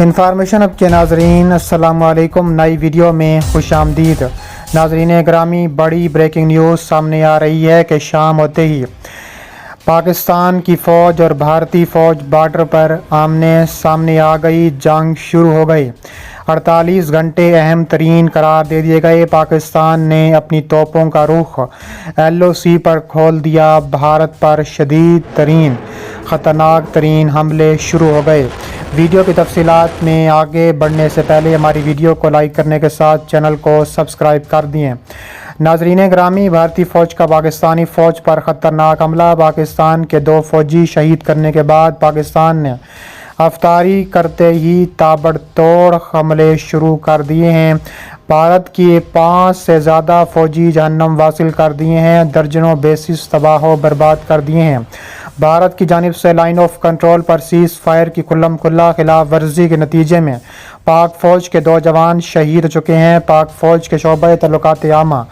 Information اب کے ناظرین السلام علیکم، نئی ویڈیو میں خوش آمدید۔ ناظرین گرامی، بڑی بریکنگ نیوز سامنے آ رہی ہے کہ شام ہوتے ہی پاکستان کی فوج اور بھارتی فوج بارڈر پر آمنے سامنے آ گئی، جنگ شروع ہو گئی۔ 48 گھنٹے اہم ترین قرار دے دیے گئے۔ پاکستان نے اپنی توپوں کا رخ LOC پر کھول دیا۔ بھارت پر شدید ترین خطرناک ترین حملے شروع ہو گئے۔ ویڈیو کی تفصیلات میں آگے بڑھنے سے پہلے ہماری ویڈیو کو لائک کرنے کے ساتھ چینل کو سبسکرائب کر دیں۔ ناظرین گرامی، بھارتی فوج کا پاکستانی فوج پر خطرناک حملہ۔ پاکستان کے 2 فوجی شہید کرنے کے بعد پاکستان نے افطاری کرتے ہی تابڑ توڑ حملے شروع کر دیے ہیں۔ بھارت کی 5 سے زیادہ فوجی جہنم واصل کر دیے ہیں، درجنوں بیسز تباہ و برباد کر دیے ہیں۔ بھارت کی جانب سے line of control per cease fire کی کھلم کھلا خلاف ورزی کے نتیجے میں پاک فوج کے 2 جوان شہید ہو چکے ہیں۔ پاک فوج کے شعبہ تعلقات عامہ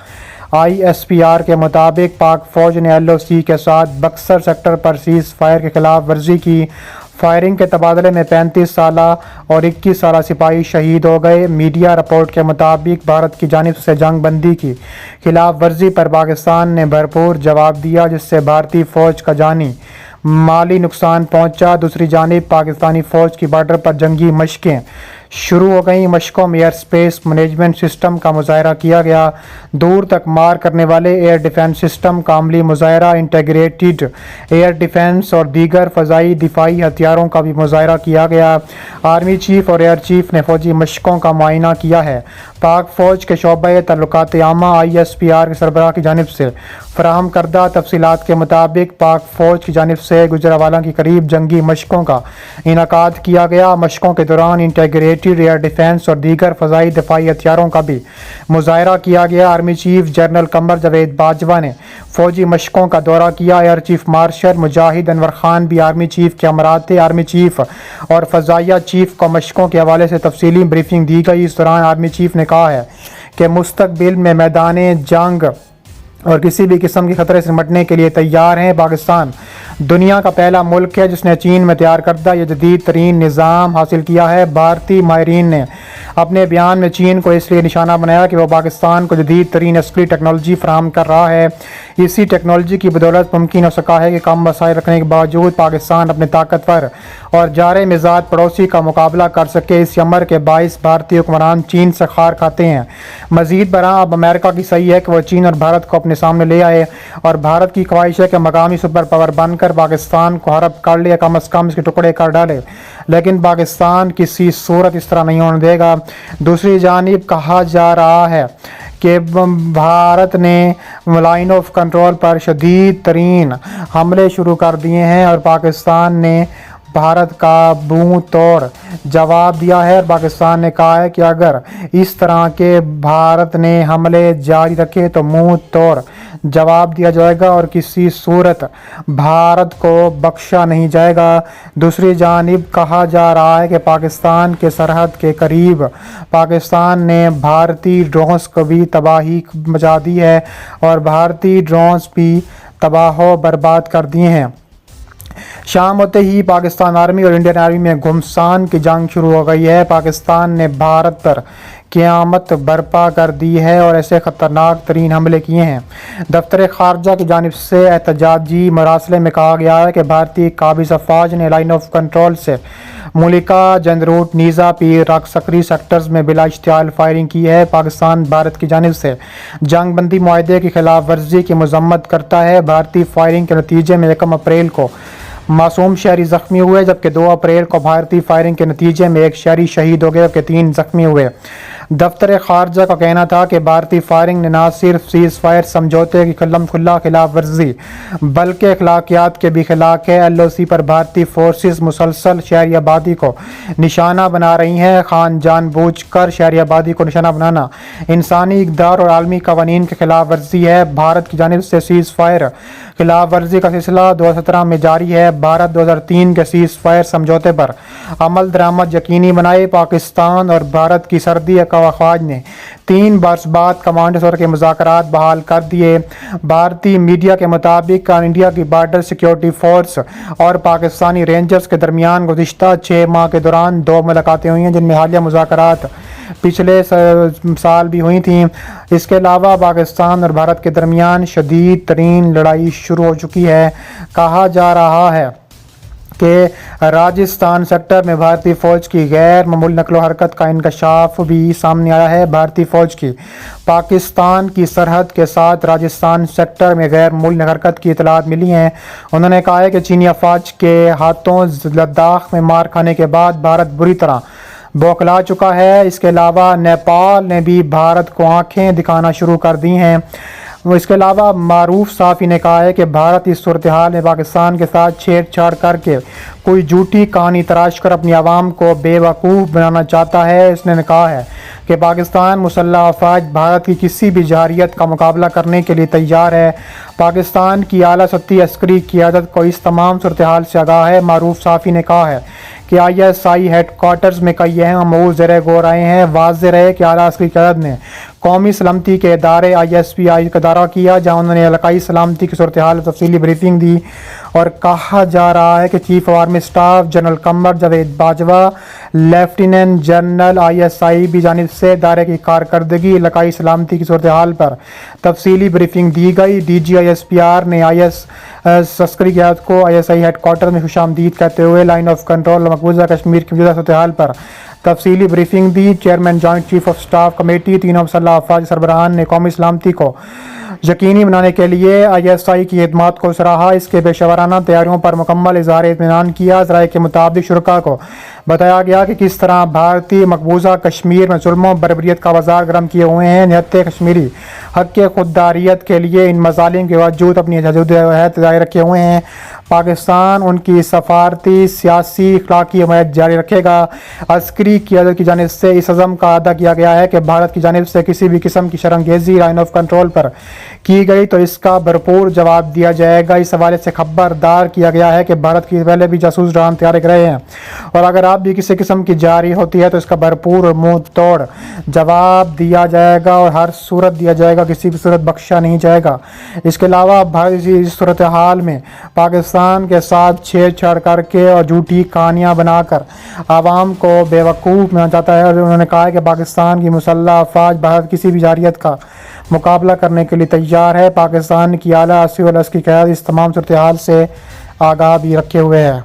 ISPR کے مطابق پاک فوج نے LOC کے ساتھ بکسر سیکٹر پر سیز فائر کے خلاف ورزی کی۔ فائرنگ کے تبادلے میں 35 سالہ اور 21 سالہ سپاہی شہید ہو گئے۔ میڈیا رپورٹ کے مطابق بھارت کی جانب سے جنگ بندی کی خلاف ورزی پر پاکستان نے بھرپور جواب دیا، جس سے بھارتی فوج کا جانی مالی نقصان پہنچا۔ دوسری جانب پاکستانی فوج کی بارڈر پر جنگی مشقیں شروع ہو گئیں۔ مشقوں میں ایئر اسپیس مینجمنٹ سسٹم کا مظاہرہ کیا گیا، دور تک مار کرنے والے ایئر ڈیفنس سسٹم کا عملی مظاہرہ، انٹیگریٹڈ ایئر ڈیفنس اور دیگر فضائی دفاعی ہتھیاروں کا بھی مظاہرہ کیا گیا۔ آرمی چیف اور ایئر چیف نے فوجی مشقوں کا معائنہ کیا ہے۔ پاک فوج کے شعبہ تعلقات عامہ ISPR کے سربراہ کی جانب سے فراہم کردہ تفصیلات کے مطابق پاک فوج کی جانب سے گجرانوالہ کے قریب جنگی مشقوں کا انعقاد کیا گیا۔ مشقوں کے دوران انٹیگریٹڈ ایئر ڈیفنس اور دیگر فضائی دفاعی ہتھیاروں کا بھی مظاہرہ کیا گیا۔ Army chief general Qamar Javed Bajwa نے فوجی مشقوں کا دورہ کیا۔ ایئر چیف مارشل مجاہد انور خان بھی آرمی چیف کے ہمراہ تھے۔ آرمی چیف اور فضائیہ چیف کو مشقوں کے حوالے سے تفصیلی بریفنگ دی گئی۔ اس دوران آرمی چیف نے کہا ہے کہ مستقبل میں میدان جنگ اور کسی بھی قسم کے خطرے سے نمٹنے کے لیے تیار ہیں۔ پاکستان دنیا کا پہلا ملک ہے جس نے چین میں تیار کردہ یہ جدید ترین نظام حاصل کیا ہے۔ بھارتی ماہرین نے اپنے بیان میں چین کو اس لیے نشانہ بنایا کہ وہ پاکستان کو جدید ترین عسکری ٹیکنالوجی فراہم کر رہا ہے۔ اسی ٹیکنالوجی کی بدولت ممکن ہو سکا ہے کہ کم وسائل رکھنے کے باوجود پاکستان اپنے طاقتور اور جارح مزاج پڑوسی کا مقابلہ کر سکے۔ اس امر کے باعث بھارتی حکمران چین سے خار کھاتے ہیں۔ مزید برآں اب امریکہ کی صحیح ہے کہ وہ چین اور بھارت کو اپنے سامنے لے آئے، اور بھارت کی خواہش ہے کہ مقامی سپر پاور بن کر پاکستان کو حرب کر لے، کم از کم اس کے ٹکڑے کر ڈالے، لیکن پاکستان کسی صورت اس طرح نہیں ہونے دے گا۔ دوسری جانب کہا جا رہا ہے کہ بھارت نے لائن آف کنٹرول پر شدید ترین حملے شروع کر دیے ہیں اور پاکستان نے بھارت کا منہ توڑ جواب دیا ہے۔ اور پاکستان نے کہا ہے کہ اگر اس طرح کے بھارت نے حملے جاری رکھے تو منہ توڑ جواب دیا جائے گا اور کسی صورت بھارت کو بخشا نہیں جائے گا۔ دوسری جانب کہا جا رہا ہے کہ پاکستان کے سرحد کے قریب پاکستان نے بھارتی ڈرونز کو بھی تباہی مچا دی ہے اور بھارتی ڈرونز بھی تباہ و برباد کر دیے ہیں۔ شام ہوتے ہی پاکستان آرمی اور انڈین آرمی میں گھمسان کی جنگ شروع ہو گئی ہے۔ پاکستان نے بھارت پر قیامت برپا کر دی ہے اور ایسے خطرناک ترین حملے کیے ہیں۔ دفتر خارجہ کی جانب سے احتجاجی مراسلے میں کہا گیا ہے کہ بھارتی قابض افواج نے لائن آف کنٹرول سے ملکہ جنروٹ نیزا پیر راکسکری سیکٹرز میں بلا اشتعال فائرنگ کی ہے۔ پاکستان بھارت کی جانب سے جنگ بندی معاہدے کی خلاف ورزی کی مذمت کرتا ہے۔ بھارتی فائرنگ کے نتیجے میں 1 اپریل کو معصوم شہری زخمی ہوئے، جبکہ 2 اپریل کو بھارتی فائرنگ کے نتیجے میں 1 شہری شہید ہو گئے جبکہ 3 زخمی ہوئے۔ دفتر خارجہ کا کہنا تھا کہ بھارتی فائرنگ نے نہ صرف سیز فائر سمجھوتے کی کھلم کھلا خلاف ورزی بلکہ اخلاقیات کے بھی خلاف ہے۔ LOC پر بھارتی فورسز مسلسل شہری آبادی کو نشانہ بنا رہی ہیں۔ جان بوجھ کر شہری آبادی کو نشانہ بنانا انسانی اقدار اور عالمی قوانین کے خلاف ورزی ہے۔ بھارت کی جانب سے سیز فائر خلاف ورزی کا سلسلہ 2017 میں جاری ہے۔ بھارت 2003 کے سیز فائر سمجھوتے پر عمل درآمد یقینی بنائے۔ پاکستان اور بھارت کی سرحدی افواج نے 3 برس بعد کمانڈ سطح کے مذاکرات بحال کر دیے۔ بھارتی میڈیا کے مطابق انڈیا کی بارڈر سیکیورٹی فورس اور پاکستانی رینجرز کے درمیان گزشتہ 6 ماہ کے دوران 2 ملاقاتیں ہوئی ہیں، جن میں حالیہ مذاکرات پچھلے سال بھی ہوئی تھیں۔ اس کے علاوہ پاکستان اور بھارت کے درمیان شدید ترین لڑائی شروع ہو چکی ہے۔ کہا جا رہا ہے کہ راجستھان سیکٹر میں بھارتی فوج کی غیر معمولی نقل و حرکت کا انکشاف بھی سامنے آیا ہے۔ بھارتی فوج کی پاکستان کی سرحد کے ساتھ راجستھان سیکٹر میں غیر معمولی حرکت کی اطلاعات ملی ہیں۔ انہوں نے کہا ہے کہ چینی افواج کے ہاتھوں لداخ میں مار کھانے کے بعد بھارت بری طرح بوکھلا چکا ہے۔ اس کے علاوہ نیپال نے بھی بھارت کو آنکھیں دکھانا شروع کر دی ہیں۔ اس کے علاوہ معروف صحافی نے کہا ہے کہ بھارت اس صورتحال میں پاکستان کے ساتھ چھیڑ چھاڑ کر کے کوئی جھوٹی کہانی تراش کر اپنی عوام کو بے وقوف بنانا چاہتا ہے۔ اس نے کہا ہے کہ پاکستان مسلح افواج بھارت کی کسی بھی جارحیت کا مقابلہ کرنے کے لیے تیار ہے۔ پاکستان کی اعلیٰ سطحی عسکری قیادت کو اس تمام صورتحال سے آگاہ ہے۔ معروف صحافی نے کہا ہے کہ ISI ہیڈ کوارٹرز میں کئی اہم امور زیر غور آئے ہیں۔ واضح رہے کہ اعلیٰ عسکری قیادت نے قومی سلامتی کے ادارے ISPI کا دورہ کیا، جہاں انہوں نے علاقائی سلامتی کی صورتحال تفصیلی بریفنگ دی، اور کہا جا رہا ہے کہ chief of army staff general Qamar Javed Bajwa, lieutenant general ISI جانب سے ادارے کی کارکردگی، علاقائی سلامتی کی صورتحال پر تفصیلی بریفنگ دی گئی۔ DG ISPR نے عسکری قیادت کو ISI ہیڈ کوارٹر میں خوش آمدید کہتے ہوئے لائن آف کنٹرول اور مقبوضہ کشمیر کی موجودہ صورتحال پر تفصیلی briefing the. Chairman joint chief of staff committee تینوں مسلح افواج سربراہان نے قومی سلامتی کو یقینی بنانے کے لیے ISI کی خدمات کو سراہا، اس کے پیشہ ورانہ تیاریوں پر مکمل اظہار اطمینان کیا۔ ذرائع کے مطابق شرکاء کو بتایا گیا کہ کس طرح بھارتی مقبوضہ کشمیر میں ظلم و بربریت کا بازار گرم کیے ہوئے ہیں۔ نہتے کشمیری حق خودداریت کے لیے ان مظالم کے باوجود اپنی جدوجہد جاری رکھے ہوئے ہیں۔ پاکستان ان کی سفارتی، سیاسی، اخلاقی حمایت جاری رکھے گا۔ عسکری قیادت کی جانب سے اس عزم کا اعادہ کیا گیا ہے کہ بھارت کی جانب سے کسی بھی قسم کی شرمگیزی لائن آف کنٹرول پر کی گئی تو اس کا بھرپور جواب دیا جائے گا۔ اس حوالے سے خبردار کیا گیا ہے کہ بھارت کی پہلے بھی جاسوس ڈرون تیار کر رہے ہیں، اور اگر آپ بھی کسی قسم کی جاری ہوتی ہے تو اس کا بھرپور اور منہ توڑ جواب دیا جائے گا اور ہر صورت دیا جائے گا، کسی بھی صورت بخشا نہیں جائے گا۔ اس کے علاوہ بھارت اس صورتحال میں پاکستان کے ساتھ چھیڑ چھاڑ کر کے اور جھوٹی کہانیاں بنا کر عوام کو بے وقوف بنانا چاہتا ہے، اور انہوں نے کہا ہے کہ پاکستان کی مسلح افواج بھارت کسی بھی جارحیت کا مقابلہ کرنے کے لیے تیار ہے۔ پاکستان کی اعلیٰ عسکری قیادت اس تمام صورتحال سے آگاہ بھی رکھے ہوئے ہے۔